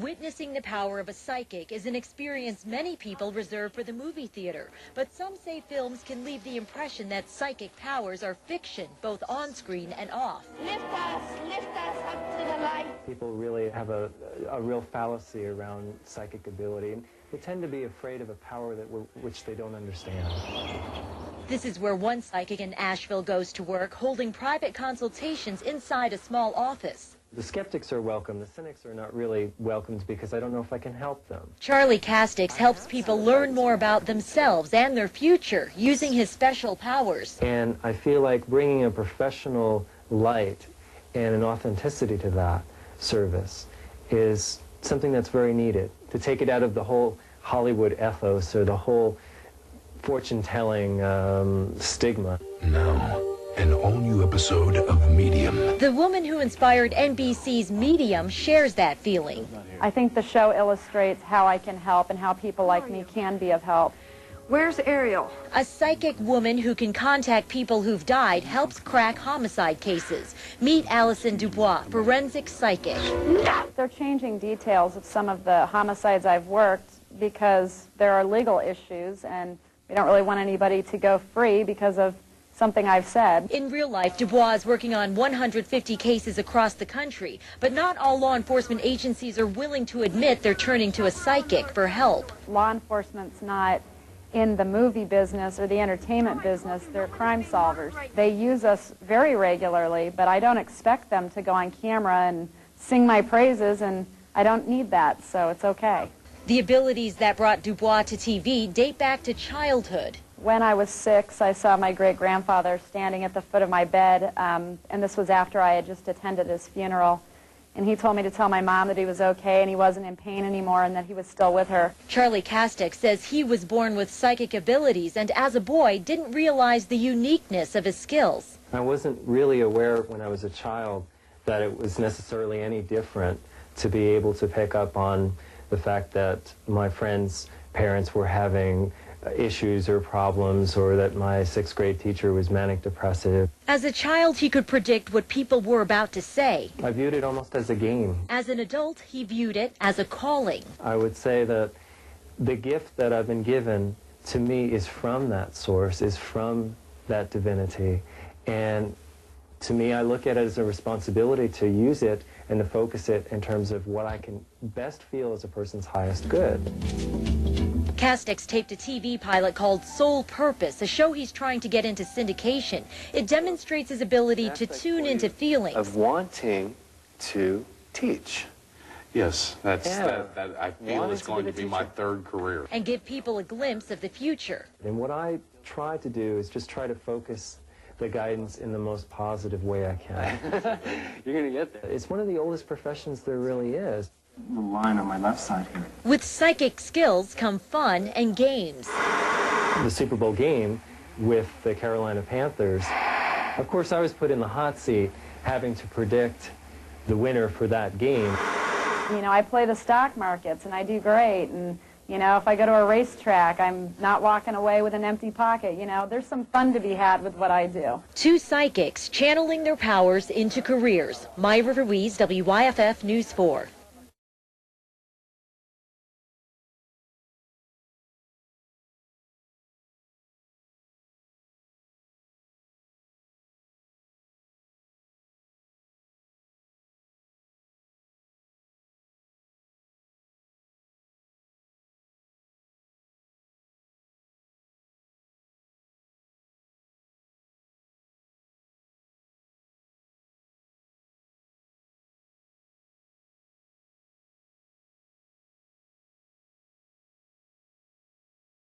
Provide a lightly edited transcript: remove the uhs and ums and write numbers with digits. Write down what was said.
Witnessing the power of a psychic is an experience many people reserve for the movie theater, but some say films can leave the impression that psychic powers are fiction, both on screen and off. Lift us up to the light. People really have a real fallacy around psychic ability. They tend to be afraid of a power which they don't understand. This is where one psychic in Asheville goes to work, holding private consultations inside a small office. The skeptics are welcome. The cynics are not really welcomed because I don't know if I can help them. Charley Castex helps people learn more about themselves and their future using his special powers. And I feel like bringing a professional light and an authenticity to that service is something that's very needed. To take it out of the whole Hollywood ethos or the whole fortune-telling stigma. Now, an all-new episode of Medium. The woman who inspired NBC's Medium shares that feeling. I think the show illustrates how I can help and how people like me can be of help. Where's Ariel? A psychic woman who can contact people who've died helps crack homicide cases. Meet Alison Dubois, forensic psychic. They're changing details of some of the homicides I've worked because there are legal issues and we don't really want anybody to go free because of something I've said. In real life, Dubois is working on 150 cases across the country, but not all law enforcement agencies are willing to admit they're turning to a psychic for help. Law enforcement's not in the movie business or the entertainment business. They're crime solvers. They use us very regularly, but I don't expect them to go on camera and sing my praises, and I don't need that, so it's okay. The abilities that brought Dubois to TV date back to childhood. When I was 6, I saw my great-grandfather standing at the foot of my bed, and this was after I had just attended his funeral. And he told me to tell my mom that he was okay and he wasn't in pain anymore and that he was still with her. Charley Castex says he was born with psychic abilities and as a boy didn't realize the uniqueness of his skills. I wasn't really aware when I was a child that it was necessarily any different to be able to pick up on the fact that my friends' parents were having issues or problems, or that my 6th grade teacher was manic depressive. As a child, he could predict what people were about to say. I viewed it almost as a game. As an adult, he viewed it as a calling. I would say that the gift that I've been given to me is from that source, is from that divinity. And to me, I look at it as a responsibility to use it and to focus it in terms of what I can best feel as a person's highest good. Castex taped a TV pilot called Soul Purpose, a show he's trying to get into syndication. It demonstrates his ability to tune into feelings. Of wanting to teach. Yes, that I feel is going to be my third career. And give people a glimpse of the future. And what I try to do is just try to focus the guidance in the most positive way I can. You're going to get there. It's one of the oldest professions there really is. The line on my left side here. With psychic skills come fun and games. The Super Bowl game with the Carolina Panthers, of course I was put in the hot seat having to predict the winner for that game. You know, I play the stock markets and I do great, and you know, if I go to a racetrack, I'm not walking away with an empty pocket. You know, there's some fun to be had with what I do. 2 psychics channeling their powers into careers. Myra Ruiz, WYFF News 4.